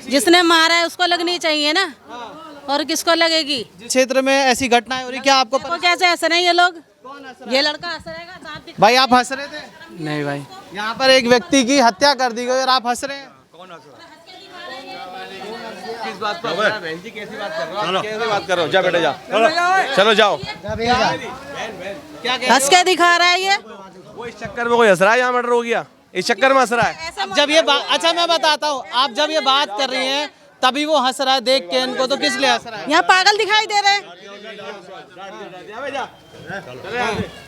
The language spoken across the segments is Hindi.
जिसने मारा है उसको लगनी चाहिए ना, और किसको लगेगी। जिस क्षेत्र में ऐसी घटनाएं हो रही, क्या आपको वो कैसे हंस रहे हैं ये लोग? कौन हंस रहा ये है? लड़का हंस रहेगा, दांत दिखा- भाई आप हंस रहे थे? नहीं भाई, यहाँ पर एक व्यक्ति की हत्या कर दी गई और आप हंस रहे हैं? किस बात पर बहन जी, कैसी बात कर रहे हो? कैसी बात कर रहे हो? जा बेटा जा, चलो जाओ। क्या कह हंस के दिखा रहा है ये। वो इस चक्कर में कोई हंस रहा है, यहाँ मर्डर हो गया, इस चक्कर में हंस रहा है। अब जब ये बात, अच्छा मैं बताता हूँ, आप जब ये बात कर रही हैं तभी वो हंस रहा है देख के इनको, तो किस लिए हंस रहा है? यहाँ पागल दिखाई दे रहे हैं,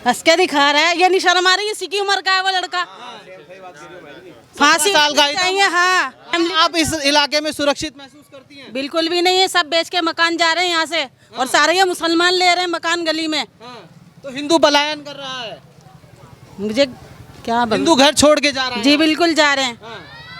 हंस के दिखा रहा है। ये नहीं शर्म आ रही है? इसी की उम्र का है वो लड़का, फांसी साल का ही था। चाहिए। हाँ, आप इस इलाके में सुरक्षित महसूस करती हैं? बिल्कुल भी नहीं है। सब बेच के मकान जा रहे हैं यहाँ से, और सारे ये मुसलमान ले रहे हैं मकान गली में। तो हिंदू पलायन कर रहा है, मुझे क्या हिंदू घर छोड़ के जा रहा है? जी बिल्कुल जा रहे हैं,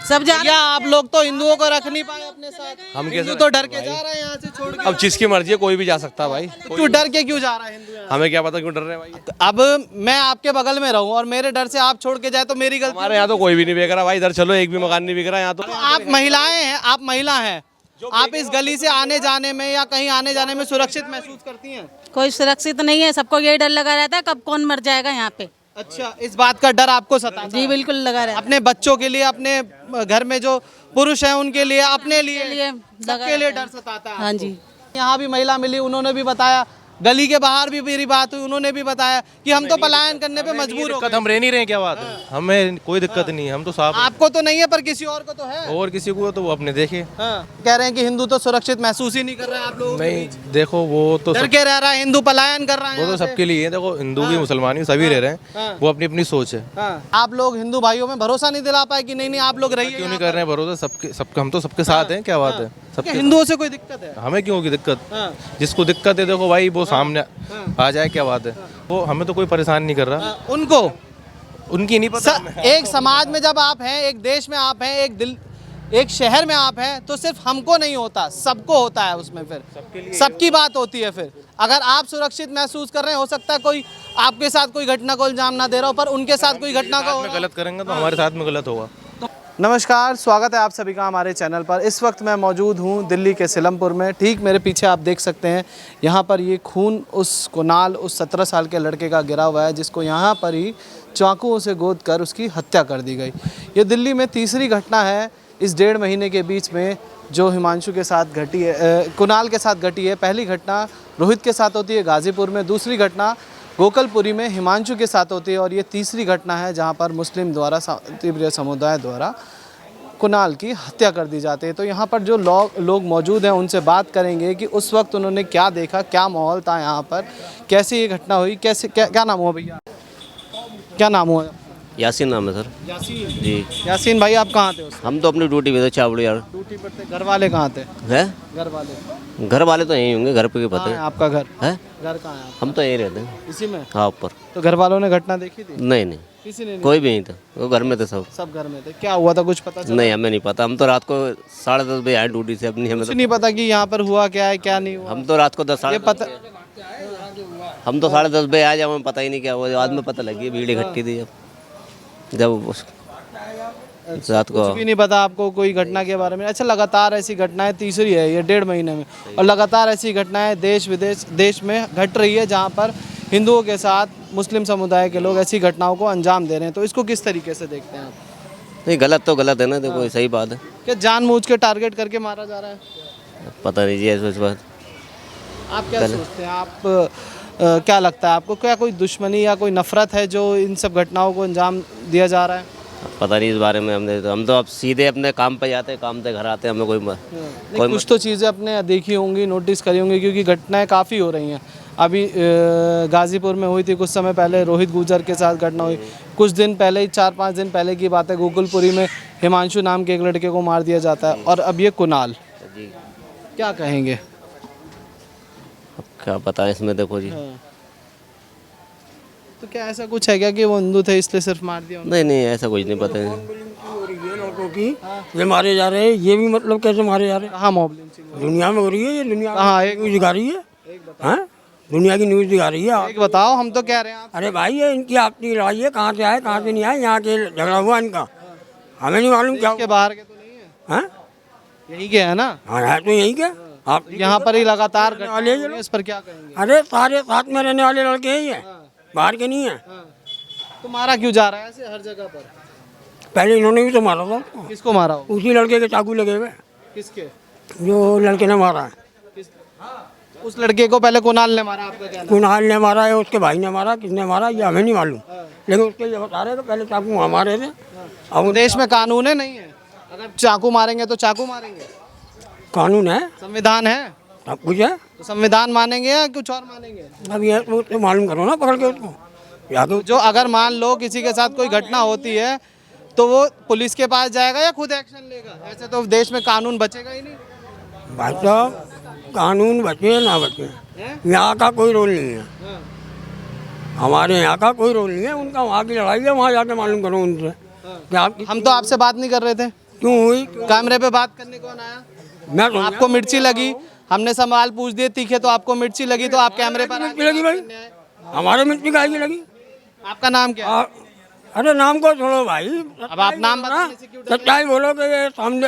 सब जा रहे या आप लोग तो हिंदुओं को रख नहीं पाए अपने साथ, हम हिंदू कैसे तो डर के जा रहे हैं यहाँ से छोड़ के। अब जिसकी मर्जी है कोई भी जा सकता है भाई, क्यों डर के क्यों जा रहा है हिंदू यहाँ? हमें क्या पता क्यों डर रहे हैं भाई। अब मैं आपके बगल में रहूं और मेरे डर से आप छोड़ के जाए तो मेरी गलती। हमारे यहाँ तो कोई भी नहीं बिक रहा भाई, इधर चलो एक भी मकान नहीं बिक रहा यहाँ तो। आप महिलाएं हैं, आप महिला हैं, आप इस गली से आने जाने में या कहीं आने जाने में सुरक्षित महसूस करती हैं? कोई सुरक्षित नहीं है, सबको यही डर लगा रहता है कब कौन मर जाएगा यहाँ पे। अच्छा, इस बात का डर आपको सताता जी है? बिल्कुल लगा रहता अपने बच्चों के लिए, अपने घर में जो पुरुष हैं उनके लिए, अपने लिए, लिए सबके लिए डर सताता है? हाँ जी। यहाँ भी महिला मिली, उन्होंने भी बताया, गली के बाहर भी मेरी बात हुई, उन्होंने भी बताया कि हम तो पलायन करने पे मजबूर हो गए। हम रह नहीं रहे, क्या बात है? हमें कोई दिक्कत नहीं है, हम तो साफ। आपको तो नहीं है पर किसी और को तो है। और किसी को तो वो अपने देखे। कह रहे हैं कि हिंदू तो सुरक्षित महसूस ही नहीं कर रहे हैं आप लोग। नहीं देखो, वो तो डर के रह रहा है, हिंदू पलायन कर रहा है वो तो यहाँ से। सबके लिए है। देखो हिंदू भी मुसलमान भी सभी रह रहे हैं, वो अपनी अपनी सोच है। आप लोग हिंदू भाइयों में भरोसा नहीं दिला पाए कि नहीं नहीं आप लोग रहिए? क्यों नहीं कर रहे हैं भरोसा? सबके हम तो सबके साथ हैं, क्या बात है? सबके हिंदुओं से कोई दिक्कत है? हमें क्यों होगी दिक्कत? जिसको दिक्कत है देखो भाई, वो सामने आ जाए, क्या बात है? वो हमें तो कोई परेशान नहीं कर रहा। उनको उनकी नहीं पता। एक समाज में जब आप हैं, एक देश में आप हैं, एक शहर में आप हैं, तो सिर्फ हमको नहीं होता, सबको होता है उसमें। फिर सबकी बात होती है। फिर अगर आप सुरक्षित महसूस कर रहे हैं, हो सकता है कोई आपके साथ कोई घटना को इल्जाम ना दे रहा हो, पर उनके साथ कोई घटना का गलत करेंगे तो हमारे साथ में गलत होगा। नमस्कार, स्वागत है आप सभी का हमारे चैनल पर। इस वक्त मैं मौजूद हूँ दिल्ली के सिलमपुर में। ठीक मेरे पीछे आप देख सकते हैं, यहाँ पर ये खून उस कुणाल, उस 17 साल के लड़के का गिरा हुआ है, जिसको यहाँ पर ही चाकुओं से गोद कर उसकी हत्या कर दी गई। ये दिल्ली में तीसरी घटना है इस 1.5 महीने के बीच में जो हिमांशु के साथ घटी है, कुणाल के साथ घटी है। पहली घटना रोहित के साथ होती है गाज़ीपुर में, दूसरी घटना गोकलपुरी में हिमांशु के साथ होती है, और ये तीसरी घटना है जहां पर मुस्लिम द्वारा, शांतिप्रिय समुदाय द्वारा कुणाल की हत्या कर दी जाती है। तो यहाँ पर जो लोग मौजूद हैं उनसे बात करेंगे कि उस वक्त उन्होंने क्या देखा, क्या माहौल था यहाँ पर, कैसे ये घटना हुई, कैसे क्या नाम हुआ भैया? क्या नाम हुआ? यासीन नाम है सर। यासीन जी। यासीन भाई, आप कहाँ थे उस हम तो अपनी ड्यूटी पे थे, चावड़ी यार। ड्यूटी पर थे? घर वाले कहाँ थे? है घर वाले तो यहीं होंगे, घर पे पता है है। आपका घर? है घर कहाँ है? हम तो यहीं रहते हैं, इसी में? हाँ ऊपर। तो घर वालों ने घटना देखी थी? नहीं नहीं, किसी ने नहीं? कोई भी नहीं था, वो घर में थे सब। सब घर में थे। क्या हुआ था, कुछ पता चला? नहीं हमें नहीं पता, हम तो रात को 10:30 बजे आए ड्यूटी से अपनी। हमें कुछ नहीं पता कि यहाँ पर हुआ क्या है, क्या नहीं हुआ? हम तो रात को 10 ये पता, हम तो 10:30 बजे आए, जब हमें पता ही नहीं क्या हुआ। बाद में पता लगी, भीड़ इकट्ठी थी जब रात को। कुछ भी नहीं पता आपको कोई घटना के बारे में? अच्छा, लगातार ऐसी घटनाएं, तीसरी है ये 1.5 महीने में, और लगातार ऐसी घटनाएं देश विदेश देश में घट रही है जहां पर हिंदुओं के साथ मुस्लिम समुदाय के लोग ऐसी घटनाओं को अंजाम दे रहे हैं। तो इसको किस तरीके से देखते हैं आप? नहीं गलत तो गलत है ना, देखो सही बात है। क्या जानबूझ के टारगेट करके मारा जा रहा है? पता नहीं जी ऐसे बात। आप क्या सोचते हैं? आप क्या लगता है आपको, क्या कोई दुश्मनी या कोई नफरत है जो इन सब घटनाओं को अंजाम दिया जा रहा है? पता नहीं इस बारे में, हम तो अब सीधे अपने काम पे जाते हैं, काम से घर आते हैं, हमें कोई कुछ तो चीज़ें अपने देखी होंगी, नोटिस करी होंगी, क्योंकि घटनाएं काफ़ी हो रही हैं। अभी गाज़ीपुर में हुई थी, कुछ समय पहले रोहित गुर्जर के साथ घटना हुई, कुछ दिन पहले ही 4-5 दिन पहले की बात है, गोकुलपुरी में हिमांशु नाम के एक लड़के को मार दिया जाता है, और अब ये कुणाल। जी क्या कहेंगे? अब क्या पता है इसमें, देखो जी। तो क्या ऐसा कुछ है क्या कि वो हिंदू थे इसलिए सिर्फ मार दिया? नहीं नहीं ऐसा कुछ नहीं पता है। लड़कों की ये मारे जा रहे हैं, ये भी मतलब कैसे मारे जा रहे हैं? कहाँ मॉब लिंचिंग? दुनिया में हो रही है ये, दुनिया हाँ, में न्यूज़ दिखा रही है। हाँ, दुनिया की न्यूज़ दिखा रही है। एक बताओ, हम तो कह रहे हैं आप। अरे भाई ये इनकी आपकी लड़ाई है, कहाँ से आए कहाँ से नहीं आए, यहाँ के झगड़ा हुआ इनका, हमें नहीं मालूम क्या के बाहर के तो नहीं है? हाँ? यही के है ना? हाँ है तो यही क्या आप यहाँ पर ही लगातार घटना वाले हो रही है, इस पर क्या कहेंगे? अरे सारे साथ में रहने वाले लड़के ही है, बाहर के नहीं है। तो मारा क्यों जा रहा है ऐसे हर जगह पर? पहले इन्होंने भी तो मारा था उसको। किसको मारा हो? उसी लड़के के चाकू लगे हुए किसके? जो लड़के ने मारा है। उस लड़के को पहले कुणाल ने मारा, आपका क्या नाम? कुणाल ने मारा है, उसके भाई ने मारा, किसने मारा ये हमें नहीं मालूम, लेकिन उसके ये बता रहे थे पहले चाकू वहाँ मारे थे। अब देश में कानून है नहीं है? अगर चाकू मारेंगे तो चाकू मारेंगे, कानून है, संविधान है, सब कुछ है। तो संविधान मानेंगे या कुछ और मानेंगे? अब ये तो मालूम करो ना पकड़ के उसको, या तो जो अगर मान लो किसी के साथ कोई घटना होती है तो वो पुलिस के पास जाएगा या खुद एक्शन लेगा? ऐसे तो देश में कानून बचेगा ही नहीं। भाई साहब कानून बचे ना बचे, यहाँ का कोई रोल नहीं है, हमारे यहाँ का कोई रोल नहीं है, उनका वहाँ की लड़ाई है, वहाँ जाके मालूम करो उनसे कि आप हम तो आपसे बात नहीं कर रहे थे, क्यों हुई। कैमरे पे बात करने कौन आया? मैं तो आपको मिर्ची लगी, हमने सवाल पूछ दिए तीखे तो आपको मिर्ची लगी, तो आप कैमरे पर मिर्ची लगी भाई, हमारे मिर्ची काहे की लगी। आपका नाम क्या है? अरे नाम को छोड़ो भाई, अब आप नाम बताने से क्यों डर रहे हैं? सच्चाई बोलो कि ये सामने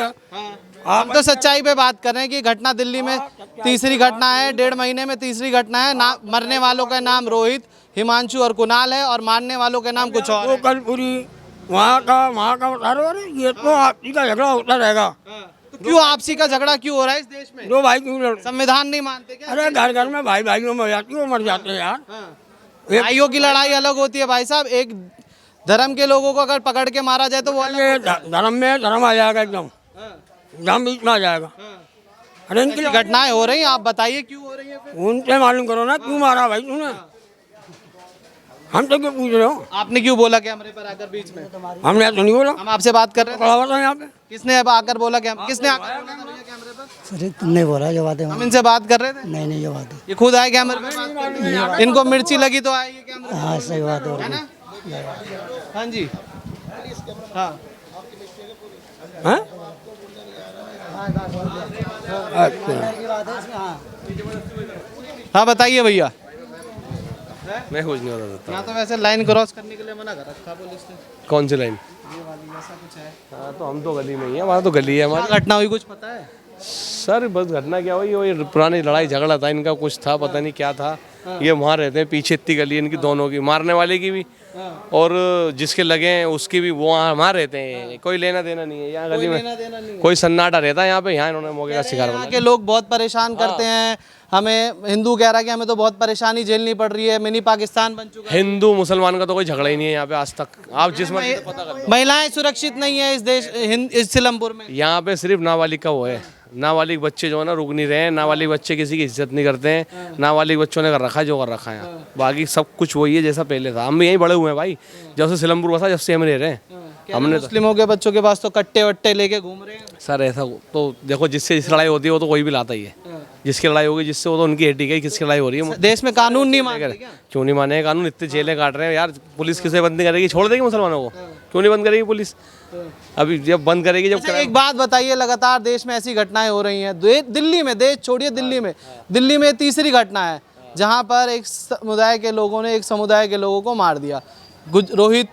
हम तो सच्चाई पे बात कर रहे हैं कि घटना दिल्ली में तीसरी घटना है, 1.5 महीने में तीसरी घटना है। मरने वालों का नाम रोहित, हिमांशु और कुणाल है और मारने वालों के नाम कुछ और वो है। कल पूरी वहाँ का बता रहे हो। अरे ये तो आपसी का झगड़ा होता रहेगा, तो क्यों आपसी का झगड़ा क्यों हो रहा है इस देश में? दो भाई क्यों लड़। संविधान नहीं मानते क्या? अरे घर घर में भाई भाइयों में हो जाती है, वो मर जाते हैं यार। भाइयों की लड़ाई अलग होती है भाई साहब। एक धर्म के लोगों को अगर पकड़ के मारा जाए तो वो अलग। ये धर्म में धर्म आ जाएगा, एकदम एकदम बीच में आ जाएगा। अरे इनकी ऐसी घटनाएं हो रही हैं, आप बताइए क्यों हो रही है फिर? उनसे मालूम करो ना क्यों मारा भाई तूने, हम तो क्यों पूछ रहे हो। आपने क्यों बोला कैमरे पर आकर बीच में? हमने तो नहीं बोला, हम आपसे बात कर रहे थे, खड़ा हुआ था यहाँ पे। किसने अब आकर बोला? किसने आकर बोला था भैया कैमरे पर? अरे तुमने बोला जो बात है हम इनसे बात कर रहे थे, नहीं जो बात है। ये खुद आए कैमरे पे बात करने। इनको मिर्ची लगी तो आए ये कैमरे हाँ सही बात हो है रही ना? हाँ जी, हाँ हाँ? अच्छा हाँ बताइए भैया। मैं कुछ नहीं बता सकता। यहाँ तो वैसे लाइन क्रॉस करने के लिए मना कर रखा पुलिस ने। कौन सी लाइन? ये वाली ऐसा कुछ है। हाँ तो हम तो गली में ही है, हमारा तो गली है हमारी। क्या घटना हुई कुछ पता है? सर बस घटना क्या हुई, वो पुरानी लड़ाई झगड़ा था इनका, कुछ था पता नहीं क्या था। ये वहाँ रहते हैं, पीछे इतनी गली इनकी दोनों की, मारने वाले की भी और जिसके लगे हैं उसकी भी, वो वहाँ रहते हैं, कोई लेना देना नहीं है यहाँ गली में, कोई सन्नाटा रहता है यहाँ पे। यहाँ इन्होंने मौके का शिकार यहाँ बना के लोग बहुत परेशान करते हैं हमें। हिंदू कह रहा है कि हमें तो बहुत परेशानी झेलनी पड़ रही है, मिनी पाकिस्तान बन चुका है। हिंदू मुसलमान का तो कोई झगड़ा ही नहीं है यहाँ पे आज तक, आप जिस मर्जी से पता कर। महिलाएं सुरक्षित नहीं है इस देश इस सिलमपुर में। यहाँ पे सिर्फ नाबालिग का वो है, नाबालिग बच्चे जो है ना रुक नहीं रहे हैं, नाबालिग बच्चे किसी की इज्जत नहीं करते हैं, नाबालिग बच्चों ने कर रखा है जो कर रखा है यहाँ। बाकी सब कुछ वही है जैसा पहले था, हम भी यहीं बड़े हुए हैं भाई, जब से सिलमपुर बसा जब से हम रह रहे हैं। हमने मुस्लिमों के बच्चों के पास तो कट्टे वट्टे लेके घूम रहे हैं। सर ऐसा तो देखो, जिससे जिस लड़ाई होती है वो तो कोई भी लाता ही है, जिसकी लड़ाई होगी जिससे वो तो उनकी हड्डी गई, किसकी लड़ाई हो रही है। देश में कानून नहीं मानते क्या? क्यों नहीं माने कानून, इतने जेलें काट रहे हैं यार, पुलिस किसे बंद नहीं करेगी, छोड़ देगी मुसलमानों को? क्यों नहीं बंद करेगी पुलिस? अभी जब बंद करेगी जब अच्छा, एक बात बताइए, लगातार देश में ऐसी घटनाएं हो रही हैं, दिल्ली में, देश छोड़िए दिल्ली में तीसरी घटना है जहां पर एक समुदाय के लोगों ने एक समुदाय के लोगों को मार दिया। रोहित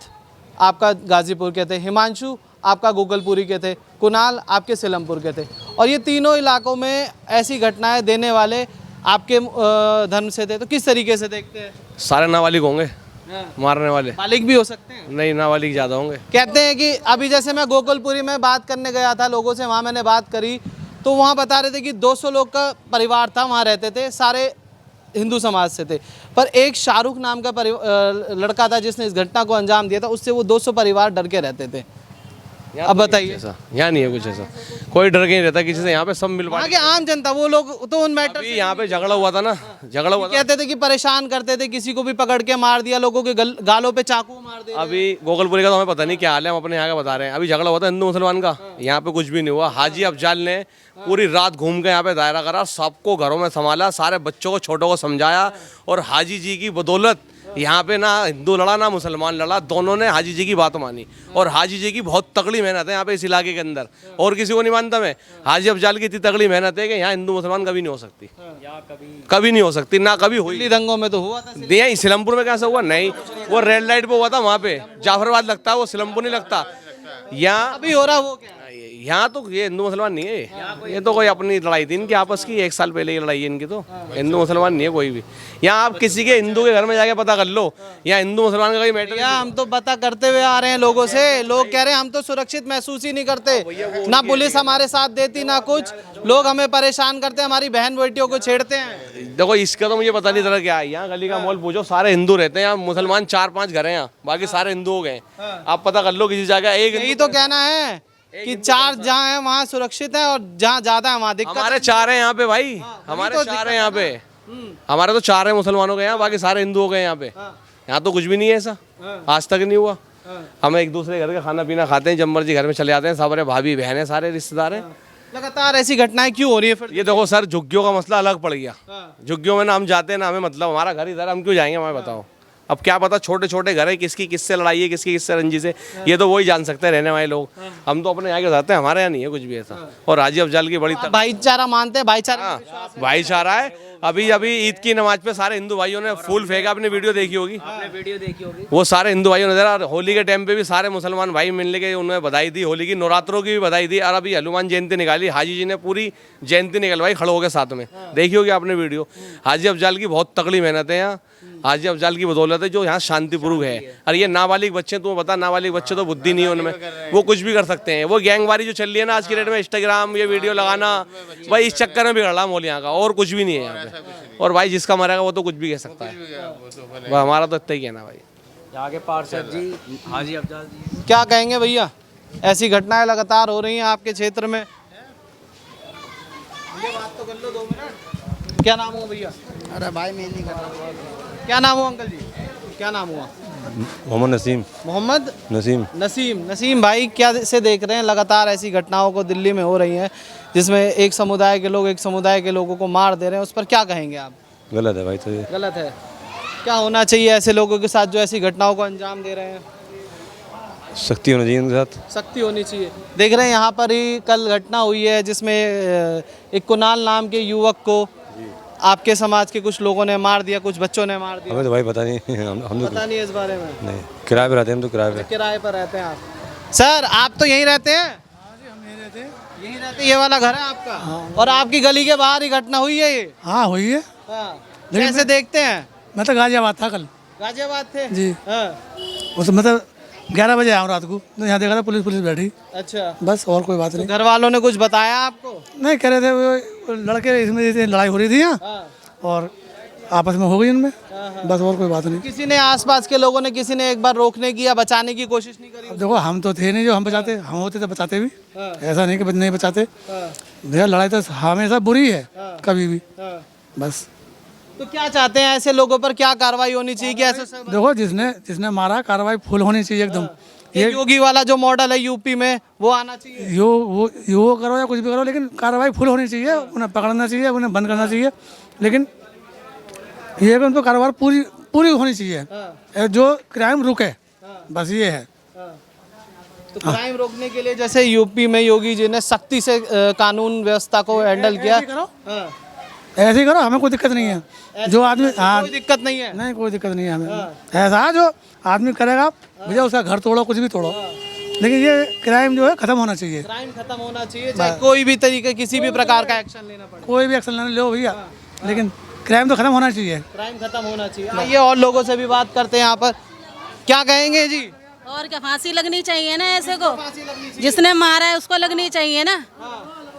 आपका गाजीपुर के थे, हिमांशु आपका गोकुलपुरी के थे, कुणाल आपके सिलमपुर के थे, और ये तीनों इलाकों में ऐसी घटनाएं देने वाले आपके धर्म से थे। तो किस तरीके से देखते हैं? सारे नाबालिग होंगे मारने वाले, मालिक भी हो सकते हैं। नहीं नाबालिग ज़्यादा होंगे। कहते हैं कि अभी जैसे मैं गोकुलपुरी में बात करने गया था लोगों से, वहाँ मैंने बात करी तो वहाँ बता रहे थे कि 200 लोग का परिवार था, वहाँ रहते थे, सारे हिंदू समाज से थे, पर एक शाहरुख नाम का लड़का था जिसने इस घटना को अंजाम दिया था, उससे वो 200 परिवार डर के रहते थे। अब बताइए, ऐसा यहाँ नहीं है कुछ ऐसा, कोई डर के नहीं रहता किसी से, यहाँ पे सब मिल वहाँ के आम जनता, वो लोग तो उन मैटर अभी यहाँ पे झगड़ा हुआ था ना, झगड़ा हुआ था। कहते थे कि परेशान करते थे, किसी को भी पकड़ के मार दिया, लोगों के गालों पे चाकू मार दिया। अभी गोकुलपुरी का तो हमें पता नहीं क्या हाल है, हम अपने यहाँ का बता रहे हैं। अभी झगड़ा हुआ था हिंदू मुसलमान का, यहाँ पे कुछ भी नहीं हुआ। हाजी अफजाल ने पूरी रात घूम के यहाँ पे दायरा करा, सबको घरों में संभाला, सारे बच्चों को छोटों को समझाया, और हाजी जी की बदौलत यहाँ पे ना हिंदू लड़ा ना मुसलमान लड़ा, दोनों ने हाजी जी की बात मानी। और हाजी जी की बहुत तगड़ी मेहनत है यहाँ पे इस इलाके के अंदर, और किसी को नहीं मानता मैं। हाजी अफजाल की इतनी तगड़ी मेहनत है कि यहाँ हिंदू मुसलमान कभी नहीं हो सकती, कभी नहीं हो सकती, ना कभी हुई। दिल्ली दंगों में तो हुआ था। नहीं, सिलमपुर में कैसा हुआ? नहीं, वो रेड लाइट पे हुआ था, वहाँ पे जाफराबाद लगता है, वो सिलमपुर नहीं लगता। यहाँ अभी हो रहा वो क्या? यहाँ तो ये हिंदू मुसलमान नहीं है, ये तो कोई अपनी लड़ाई थी इनकी आपस की, 1 साल पहले की लड़ाई है इनकी, तो हिंदू मुसलमान नहीं है कोई भी। यहाँ आप किसी के हिंदू के घर में जाके पता कर लो, यहाँ हिंदू मुसलमान का कोई मैटर या हम तो पता करते हुए आ रहे हैं लोगों से, लोग कह रहे हैं हम तो सुरक्षित महसूस ही नहीं करते, ना पुलिस हमारे साथ देती ना कुछ, लोग हमें परेशान करते हैं, हमारी बहन बेटियों को छेड़ते हैं। देखो इसका तो मुझे पता नहीं चला क्या है। यहाँ गली का माहौल पूछो, सारे हिंदू रहते हैं, यहाँ मुसलमान 4-5 घर हैं यहाँ, बाकी सारे हिंदू हो गए। आप पता कर लो किसी जगह एक यही तो कहना है कि 4 जहाँ है वहाँ सुरक्षित है और जहाँ ज्यादा है वहाँ दिक्कत हमारे 4 हैं यहाँ पे भाई, हमारे 4 हैं यहाँ पे, हमारे तो 4 हैं मुसलमानों के यहाँ, बाकी सारे हिंदू हो गए यहाँ पे। यहाँ तो कुछ भी नहीं है ऐसा, आज तक नहीं हुआ। हम एक दूसरे घर का खाना पीना खाते हैं, जब मर्जी घर में चले जाते हैं, सारे भाभी बहन है, सारे रिश्तेदार हैं। लगातार ऐसी घटनाएं क्यों हो रही है फिर? ये देखो सर, झुग्गियों का मसला अलग पड़ गया। झुग्गियों में ना हम जाते हैं ना हमें मतलब, हमारा घर इधर, हम क्यों जाएंगे हमें बताओ। अब क्या पता छोटे छोटे घर है, किसकी किससे लड़ाई है, किसकी किससे रंजिश है, ये तो वही जान सकते हैं रहने वाले लोग। हम तो अपने यहाँ के बताते हैं, हमारे यहाँ नहीं है कुछ भी ऐसा। और राजीव अफजाल की बड़ी भाईचारा मानते हैं, भाईचारा भाईचारा है। अभी ईद की नमाज पे सारे हिंदू भाइयों ने फूल फेंका, आपने वीडियो देखी होगी, वो सारे हिंदू भाइयों ने जरा, होली के टाइम पे भी सारे मुसलमान भाई मिलने के उन्होंने बधाई दी, होली की नवरात्रों की भी बधाई दी। और अभी हनुमान जयंती निकाली, हाजी जी ने पूरी जयंती निकलवाई खड़े होकर साथ में, देखी होगी आपने वीडियो। हाजी अफजाल की बहुत तगड़ी मेहनत है यहाँ, हाजी अफजाल की बदौलत है जो यहाँ शांतिपूर्वक है। और ये नाबालिग बच्चे, तुम्हें बता, नाबालिग बच्चे तो बुद्धि नहीं है उनमें, वो कुछ भी कर सकते हैं। वो गैंगवारी जो चल रही है ना आज की डेट में, इंस्टाग्राम ये वीडियो लगाना, भाई इस चक्कर में बिगड़ रहा मोल यहाँ का, और कुछ भी नहीं है यहाँ पे। और भाई जिसका मरेगा वो तो कुछ भी कह सकता है, हमारा तो इतना ही कहना भाई। यहाँ के पार्षद जी हाजी अफजाल जी, क्या कहेंगे भैया, ऐसी घटनाएं लगातार हो रही हैं आपके क्षेत्र में? ये बात तो कर लो 2 मिनट। क्या नाम हुआ भैया? अरे भाई मैं नहीं कर रहा। क्या नाम हुआ अंकल जी? क्या नाम हुआ? मोहम्मद नसीम। मोहम्मद नसीम। नसीम भाई, क्या से देख रहे हैं लगातार ऐसी घटनाओं को दिल्ली में हो रही हैं, जिसमें एक समुदाय के लोग एक समुदाय के लोगों को मार दे रहे हैं, उस पर क्या कहेंगे आप? गलत है भाई, तो ये गलत है। क्या होना चाहिए ऐसे लोगों के साथ जो ऐसी घटनाओं को अंजाम दे रहे हैं? सख्ती होनी चाहिए उनके साथ, सख्ती होनी चाहिए। देख रहे हैं यहाँ पर ही कल घटना हुई है जिसमें एक कुणाल नाम के युवक को आपके समाज के कुछ लोगों ने मार दिया, कुछ बच्चों ने मार दिया। हमें तो भाई पता नहीं, हम पता नहीं इस बारे में। नहीं, किराए पे रहते हैं हम तो, किराए पर रहते हैं आप। सर आप तो यहीं रहते हैं? यहीं रहते, ये वाला घर है आपका? और आपकी गली के बाहर ही घटना हुई है ये? हाँ हुई है। कैसे देखते हैं? मैं तो गाजियाबाद था कल। गाजियाबाद थे जी। हाँ। उस मतलब 11 बजे आया हूँ रात को, तो यहाँ देखा था पुलिस बैठी, अच्छा, बस और कोई बात नहीं। घर वालों ने कुछ बताया आपको? नहीं, कह रहे थे वो लड़के, इसमें जैसे लड़ाई हो रही थी यहाँ और आपस में हो गई उनमें, बस और कोई बात नहीं। किसी ने आसपास के लोगों ने, किसी ने एक बार रोकने की या बचाने की कोशिश नहीं करी? अब देखो हम तो थे नहीं जो हम बचाते, हम होते तो बचाते भी, ऐसा नहीं कि नहीं बचाते। भैया लड़ाई तो हमेशा बुरी है, कभी भी, बस। तो क्या चाहते हैं ऐसे लोगों पर, क्या कार्रवाई होनी चाहिए? कि ऐसे देखो जिसने मारा, कार्रवाई फुल होनी चाहिए एकदम। ये योगी वाला जो मॉडल है यूपी में, वो आना चाहिए। यो करो या कुछ भी करो, लेकिन कार्रवाई फुल होनी चाहिए, उन्हें पकड़ना चाहिए, उन्हें बंद करना चाहिए, लेकिन ये कि उनको कार्रवाई पूरी होनी चाहिए, जो क्राइम रुके, बस ये है। तो क्राइम रोकने के लिए जैसे यूपी में योगी जी ने सख्ती से कानून व्यवस्था को हैंडल किया, ऐसे ही करो, हमें कोई दिक्कत नहीं है। जो आदमी, हाँ कोई दिक्कत नहीं है, नहीं कोई दिक्कत नहीं है हमें। ऐसा जो आदमी करेगा भैया, उसका घर तोड़ो, कुछ भी तोड़ो, लेकिन ये क्राइम जो है खत्म होना चाहिए। क्राइम खत्म होना चाहिए, चाहे कोई भी तरीके, किसी भी प्रकार का एक्शन लेना पड़े, कोई भी एक्शन लेना लो भैया, लेकिन क्राइम तो खत्म होना चाहिए। क्राइम खत्म होना चाहिए। आइए और लोगों से भी बात करते हैं यहाँ पर, क्या कहेंगे जी? और क्या, फांसी लगनी चाहिए ना ऐसे को, जिसने मारा है उसको लगनी चाहिए ना,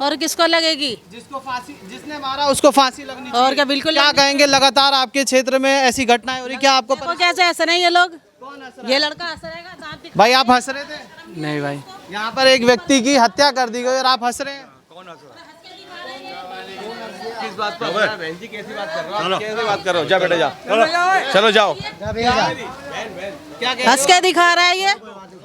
और किसको लगेगी? जिसने मारा उसको फांसी लगनी चाहिए। और क्या, बिल्कुल। क्या कहेंगे, लगातार आपके क्षेत्र में ऐसी घटनाएं हो रही, क्या आपको कैसे हंस रहे हैं ये लोग? ये लड़का हंस रहेगा? भाई आप हंस रहे थे? नहीं भाई, यहाँ पर एक व्यक्ति की हत्या कर दी गई और आप हंस रहे हैं? किस बात पर बहन जी, कैसी बात कर रहे हो? कैसे बात कर रहे हो? जा बेटा जा, चलो जाओ। हंस के दिखा रहा है ये।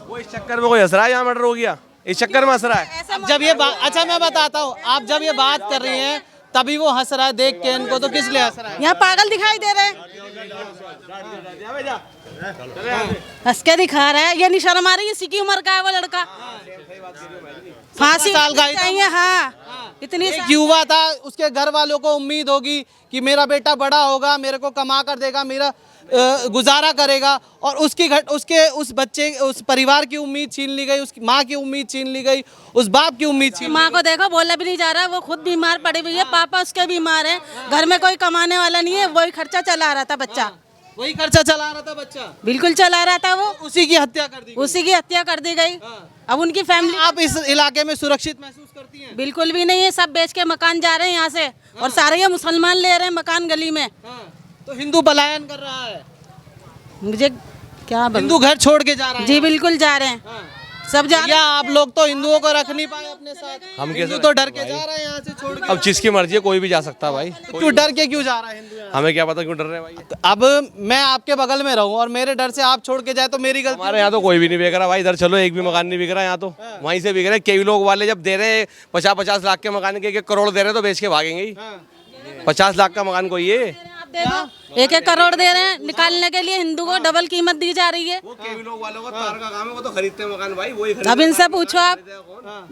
वो इस चक्कर में कोई हंस रहा है, यहाँ मर्डर हो गया, इस चक्कर में हंस रहा है। जब ये बात, अच्छा मैं बताता हूँ, आप जब ये बात कर रही हैं तभी वो हंस रहा है देख के इनको, तो किस लिए हंस रहा है? यहाँ पागल दिखाई दे रहे हैं, हंस के दिखा रहा है। ये नहीं शर्म आ रही, इसी की उम्र का है वो लड़का, फांसी साल का ही था चाहिए। हाँ, इतनी एक युवा था, उसके घर वालों को उम्मीद होगी कि मेरा बेटा बड़ा होगा, मेरे को कमा कर देगा, मेरा गुजारा करेगा, और उस बच्चे उस परिवार की उम्मीद छीन ली गई, उसकी माँ की उम्मीद छीन ली गई, उस बाप की उम्मीद छीन माँ को देखो, बोला भी नहीं जा रहा, वो खुद बीमार पड़ी हुई है, पापा उसके बीमार है, घर में कोई कमाने वाला नहीं है, वही खर्चा चला रहा था बच्चा। वही खर्चा चला रहा था बच्चा, बिल्कुल चला रहा था वो, उसी की हत्या कर दी गई। उसी की हत्या कर दी गई। अब उनकी फैमिली, आप इस इलाके में सुरक्षित महसूस करती हैं? बिल्कुल भी नहीं है, सब बेच के मकान जा रहे हैं यहाँ से, और सारे ये मुसलमान ले रहे हैं मकान गली में। तो हिंदू पलायन कर रहा है, मुझे क्या बोलूं? हिंदू घर छोड़ के जा रहा है। जी बिल्कुल जा रहे हैं, सब जा रहे या आप लोग तो हिंदुओं को रख नहीं पाए अपने साथ, हम हिंदू कैसे तो डर के जा रहे हैं यहाँ से छोड़ के। अब जिसकी मर्जी है कोई भी जा सकता है भाई, क्यों डर के क्यों जा रहा है हिंदू यहाँ? हमें क्या पता क्यों डर रहे हैं भाई। अब मैं आपके बगल में रहूं और मेरे डर से आप छोड़ के जाए तो मेरी गलती। हमारे यहाँ तो कोई भी नहीं बिक रहा भाई, इधर चलो एक भी मकान नहीं बिक रहा यहाँ तो, वहीं से बिक रहे। कई लोग वाले जब दे रहे हैं 50-50 लाख के मकान के 1 करोड़ दे रहे हैं तो बेच के भागेंगे ही। 50 लाख का मकान कोई है, आप देखो 1-1 करोड़ दे रहे हैं निकालने के लिए, हिंदू को डबल कीमत दी जा रही है। वो कई लोग वालों का तार का काम है, वो तो खरीदते हैं मकान भाई, वही अब इनसे पूछो आप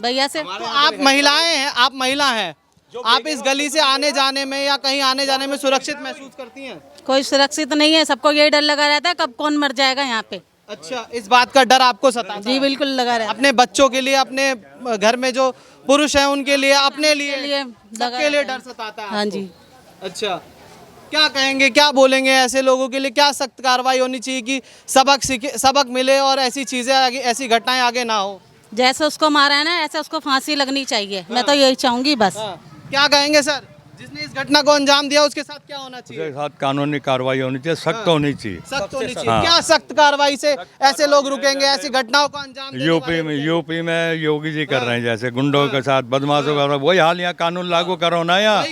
भैया से। तो आप महिलाएं हैं, आप महिला हैं, आप इस गली से आने जाने में या कहीं आने जाने में सुरक्षित महसूस करती हैं? कोई सुरक्षित नहीं है, सबको यही डर लगा रहता है कब कौन मर जाएगा यहाँ पे। अच्छा, इस बात का डर आपको सताता है? जी बिल्कुल लगा रहता अपने बच्चों के लिए, अपने घर में जो पुरुष हैं उनके लिए, अपने लिए, सबके लिए डर सताता है? हाँ जी। अच्छा, क्या कहेंगे, क्या बोलेंगे ऐसे लोगों के लिए? क्या सख्त कार्रवाई होनी चाहिए कि सबक मिले और ऐसी चीजें आगे, ऐसी घटनाएं आगे ना हो? जैसे उसको मारा है ना, ऐसे उसको फांसी लगनी चाहिए, मैं तो यही चाहूंगी बस। क्या कहेंगे सर, जिसने इस घटना को अंजाम दिया उसके साथ क्या होना चाहिए? उसके साथ कानूनी कार्रवाई होनी चाहिए, सख्त होनी चाहिए। सख्त होनी चाहिए। क्या सख्त कार्रवाई से ऐसे लोग रुकेंगे, ऐसी घटनाओं को अंजाम देने वाले? यूपी में योगी जी कर रहे हैं, जैसे गुंडों के साथ बदमाशों का वही हाल यहाँ कानून लागू करो ना, यहाँ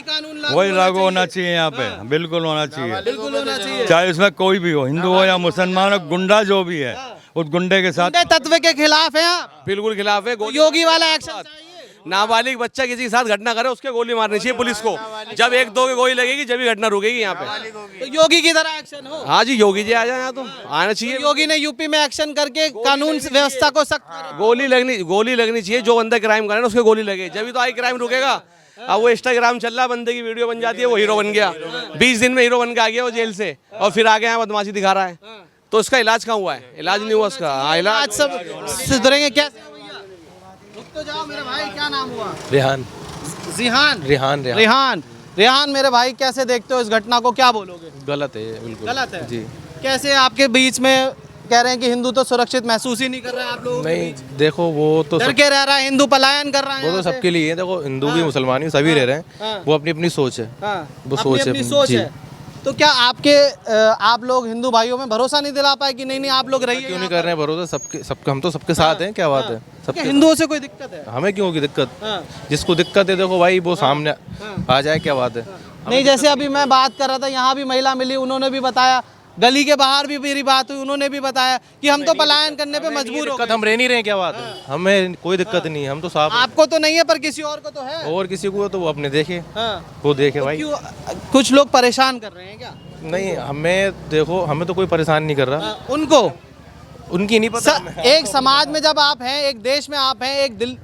वही लागू होना चाहिए यहाँ पे, बिल्कुल होना चाहिए, बिल्कुल होना चाहिए। चाहे उसमें कोई भी हो, हिंदू हो या मुसलमान हो, गुंडा जो भी है उस गुंडे के साथ। गुंडे तत्व के खिलाफ है आप? बिल्कुल खिलाफ है। योगी वाला एक्शन चाहिए। नाबालिग बच्चा किसी के साथ घटना करे उसके गोली मारनी चाहिए पुलिस को, जब 1-2 की गोली लगेगी जब भी घटना रुकेगी यहाँ पे। तो योगी की तरह एक्शन हो। हाँ जी, योगी जी आ जाए यहाँ तो आना चाहिए। योगी ने यूपी में एक्शन करके कानून व्यवस्था को सख्त गोली लगनी चाहिए, जो बंदा क्राइम करे ना उसके गोली लगे, जब भी तो आई क्राइम रुकेगा। अब वो इंस्टाग्राम चल रहा है, बंदे की वीडियो बन जाती है, वो हीरो बन गया, 20 दिन में हीरो बन के आ गया वो जेल से, और फिर आगे यहाँ बदमाशी दिखा रहा है, तो उसका इलाज कहाँ हुआ है? इलाज नहीं हुआ उसका। इलाज सब सुधरेंगे कैसे? रुक तो जाओ मेरे भाई, क्या नाम हुआ? रेहान रेहान मेरे भाई, कैसे देखते हो इस घटना को, क्या बोलोगे? गलत है, बिल्कुल गलत है जी। कैसे आपके बीच में कह रहे हैं कि हिंदू तो सुरक्षित महसूस ही नहीं कर रहे हैं आप लोग? नहीं देखो, वो तो डर के रह रहा है, हिंदू पलायन कर रहा है, वो तो सबके लिए है। देखो हिंदू भी मुसलमान भी सभी रह रहे हैं, वो अपनी अपनी सोच है, वो सोच अपनी सोच जी। है। तो क्या आप लोग हिंदू भाइयों में भरोसा नहीं दिला पाए कि नहीं आप लोग रहिए? क्यों नहीं कर रहे हैं भरोसा? सबके हम तो सबके साथ हैं, क्या बात है? सबके हिंदुओं से कोई दिक्कत है? हमें क्यों होगी दिक्कत? जिसको दिक्कत है देखो भाई वो सामने आ जाए, क्या बात है? नहीं, जैसे अभी मैं बात कर रहा था, यहाँ भी महिला मिली, उन्होंने भी बताया, गली के बाहर भी मेरी बात हुई, उन्होंने भी बताया कि हम तो पलायन करने पे मजबूर हो गए। हम रह नहीं रहे, क्या बात है? हमें कोई दिक्कत नहीं है, हम तो साफ। आपको तो नहीं है पर किसी और को तो है। और किसी को तो वो अपने देखे, वो देखे भाई। क्यों कुछ लोग परेशान कर रहे हैं क्या? नहीं, हमें देखो, हमें तो कोई परेशान नहीं कर रहा, उनको उनकी नहीं पता। एक समाज में जब आप हैं, एक देश में आप हैं,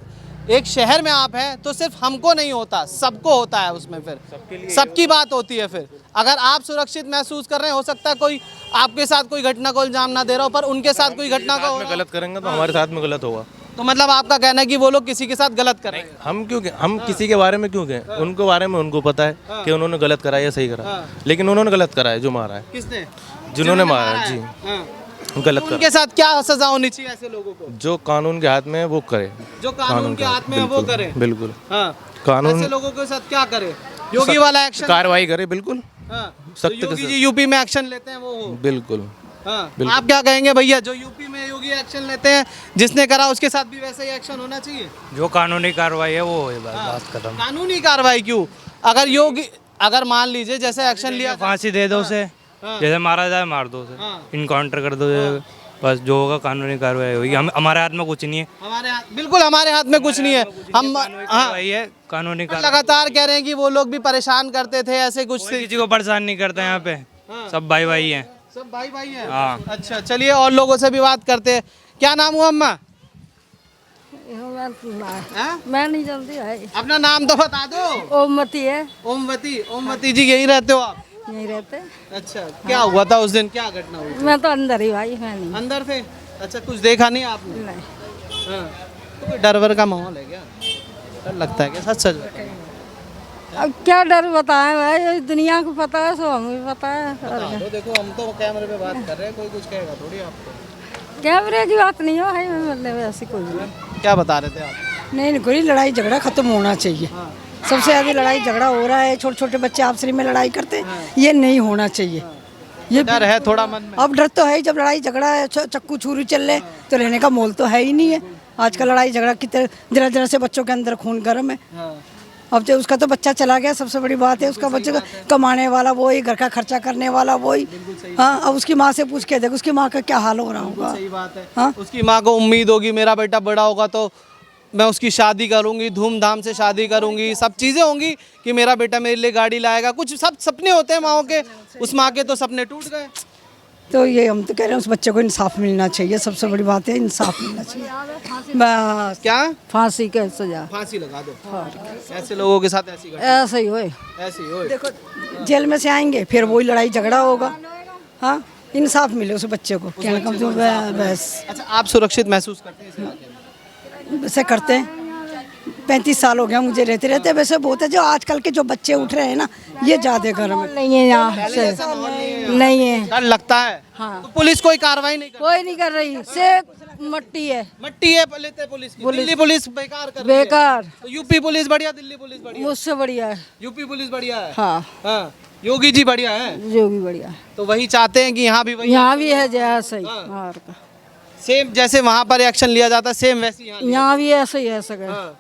एक शहर में आप हैं, तो सिर्फ हमको नहीं होता, सबको होता है उसमें, फिर सबकी बात होती है। फिर अगर आप सुरक्षित महसूस कर रहे हैं, हो सकता है कोई आपके साथ कोई घटना को इल्जाम ना दे रहा हो, पर उनके साथ कोई घटना का गलत करेंगे तो हमारे साथ में गलत होगा। तो मतलब आपका कहना है कि वो लोग किसी के साथ गलत कर रहे हैं? हम किसी के बारे में क्यों कहें? उनको बारे में उनको पता है कि उन्होंने गलत करा या सही करा, लेकिन उन्होंने गलत करा है, जो मारा है। किसने? जिन्होंने मारा है जी, गलत करा। उनके साथ क्या सजा होनी चाहिए ऐसे लोगों को? जो कानून के हाथ में है वो करे, जो कानून के हाथ में है वो करे। बिल्कुल। कानून, ऐसे लोगों के साथ क्या करे? योगी वाला एक्शन, कार्रवाई करे, बिल्कुल सख्त। योगी जी यूपी में एक्शन लेते हैं वो हो। बिल्कुल। आप क्या कहेंगे भैया, जो यूपी में योगी एक्शन लेते हैं, जिसने करा उसके साथ भी वैसा ही एक्शन होना चाहिए? जो कानूनी कार्रवाई है वो है, बात खत्म। कानूनी कार्रवाई क्यों? अगर मान लीजिए जैसे एक्शन लिया, फांसी दे दो उसे, जैसे मारा जाए मार दो उसे, इनकाउंटर कर दो, बस जो होगा कानूनी कार्रवाई होगी। हमारे हाथ में कुछ नहीं है, बिल्कुल हमारे हाथ में कुछ नहीं है। हम कानूनी लगातार कह रहे हैं कि वो लोग भी परेशान करते थे, ऐसे कुछ किसी को परेशान नहीं करते यहाँ पे, सब भाई भाई हैं, सब भाई भाई हैं। हाँ। अच्छा, चलिए और लोगों से भी बात करते हैं। क्या नाम हुआ अम्मा? मैं नहीं जानती है। अपना नाम तो बता दो। ओमवती है। ओमवती, ओमवती जी यहीं रहते हो आप? यहीं रहते। अच्छा, क्या हुआ था उस दिन, क्या घटना हुई थी? मैं तो अंदर ही भाई, मैं नहीं। अंदर थे? अच्छा, कुछ देखा नहीं आपने? नहीं। हाँ। तो कोई डर वर का माहौल है क्या? डर लगता है क्या? सच सच बताओ। अब क्या डर बताएं भाई, दुनिया को पता है, सो हमें पता है। तो देखो, हम तो कैमरे पे बात कर रहे हैं, कोई कुछ कहेगा थोड़ी आपको। कैमरे की बात नहीं हो भाई, मतलब ऐसी कोई नहीं। क्या बता रहे थे आप? नहीं, कोई लड़ाई झगड़ा खत्म होना चाहिए। सबसे ज्यादा लड़ाई झगड़ा हो रहा है, छोटे छोटे बच्चे आपस में लड़ाई करते, ये नहीं होना चाहिए। ये डर है थोड़ा मन में? अब डर तो है ही, जब लड़ाई झगड़ा है, चक्कू छुरी चल रहे तो रहने का मोल तो है ही नहीं है। आजकल लड़ाई झगड़ा कितने जरा जरा से बच्चों के अंदर खून गर्म है। अब तो उसका तो बच्चा चला गया, सबसे बड़ी बात है। उसका बच्चे का कमाने वाला वही, घर का खर्चा करने वाला वही। हाँ, अब उसकी माँ से पूछ के देख उसकी माँ का क्या हाल हो रहा होगा। सही बात है। हाँ? उसकी माँ को उम्मीद होगी मेरा बेटा बड़ा होगा तो मैं उसकी शादी करूंगी, धूमधाम से शादी करूंगी, सब चीज़ें होंगी कि मेरा बेटा मेरे लिए गाड़ी लाएगा, कुछ सब सपने होते हैं माओ के। उस माँ के तो सपने टूट गए। तो ये हम तो कह रहे हैं उस बच्चे को इंसाफ मिलना चाहिए, सबसे बड़ी बात है इंसाफ मिलना चाहिए। बस क्या? फांसी का सजा। फांसी लगा दो। ऐसे लोगों के साथ ऐसी ऐसे ही होए। ऐसी हो। देखो जेल में से आएंगे फिर वही लड़ाई झगड़ा होगा। हाँ, इंसाफ मिले उस बच्चे को, कहने का मतलब बस। अच्छा, आप सुरक्षित महसूस करते हैं इस इलाके में? वैसे करते हैं, 35 साल हो गया मुझे रहते रहते। वैसे बहुत है, जो आजकल के जो बच्चे उठ रहे हैं ना, ये ज्यादा घर में नहीं है यहाँ से, नहीं है। डर लगता है। हाँ। तो पुलिस कोई कार्रवाई नहीं कर? कोई नहीं कर रही, सिर्फ मट्टी है। मट्टी है लेते पुलिस की। दिल्ली पुलिस बेकार कर रही है। बेकार। तो यूपी पुलिस बढ़िया, दिल्ली पुलिस बढ़िया? मुझसे बढ़िया है। यूपी पुलिस बढ़िया है। हाँ। हाँ, योगी जी बढ़िया है। जो भी बढ़िया है। तो वही चाहते हैं कि यहाँ भी वही, यहाँ भी है जैसे ही। और का। सेम जैसे वहाँ पर एक्शन लिया जाता है, सेम वैसे यहाँ भी ऐसे ही है सगैर।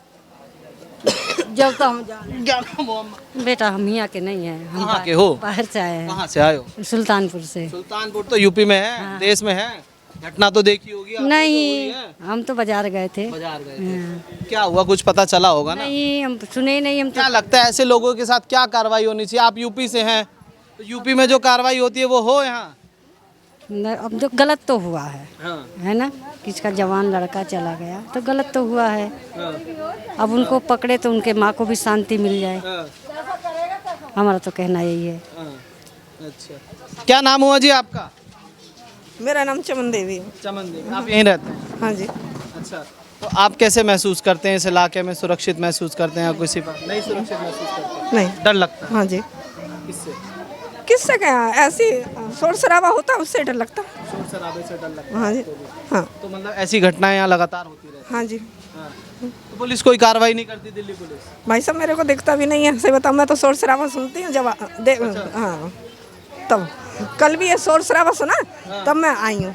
जब तो हम जाने। क्या नाम हो अम्मा? बेटा हम यहाँ के नहीं है, हम कहाँ के हो? बाहर से आए हैं। कहाँ से आए हो? सुल्तानपुर से। सुल्तानपुर तो यूपी में है, देश में है। घटना तो देखी होगी आपने? नहीं, तो हुई है। हम तो बाजार गए थे। बाजार गए थे। क्या हुआ, कुछ पता चला होगा ना? नहीं, हम सुने ही नहीं। हम क्या लगता है ऐसे लोगों के साथ क्या कार्रवाई होनी चाहिए? आप यूपी से हैं, तो यूपी में जो कार्रवाई होती है वो हो यहाँ? अब जो गलत तो हुआ है, हाँ। है ना, किसका जवान लड़का चला गया तो गलत तो हुआ है। हाँ। अब उनको पकड़े तो उनके माँ को भी शांति मिल जाए, हाँ। हमारा तो कहना यही है। हाँ। अच्छा, क्या नाम हुआ जी आपका? मेरा नाम चमन देवी है। चमन देवी। आप यहीं रहते हैं? हाँ जी। अच्छा, तो आप कैसे महसूस करते हैं इस इलाके में? सुरक्षित महसूस करते हैं या किसी पर नहीं सुरक्षित महसूस करते हैं? नहीं, डर लगता है? हाँ जी। किससे? किससे क्या, ऐसी शोर शराबा होता है उससे डर लगता। शोर शराबे से डर लगता है? हाँ जी। हाँ। तो मतलब ऐसी घटनाएं यहाँ लगातार होती रहती हाँ जी। हैं? हाँ। तो पुलिस कोई कार्रवाई नहीं करती, दिल्ली पुलिस? भाई साहब मेरे को दिखता भी नहीं है, सही बताऊँ मैं तो शोर शराबा सुनती हूँ जब हाँ, तब कल भी ये शोर शराबा सुना तब मैं आई हूँ।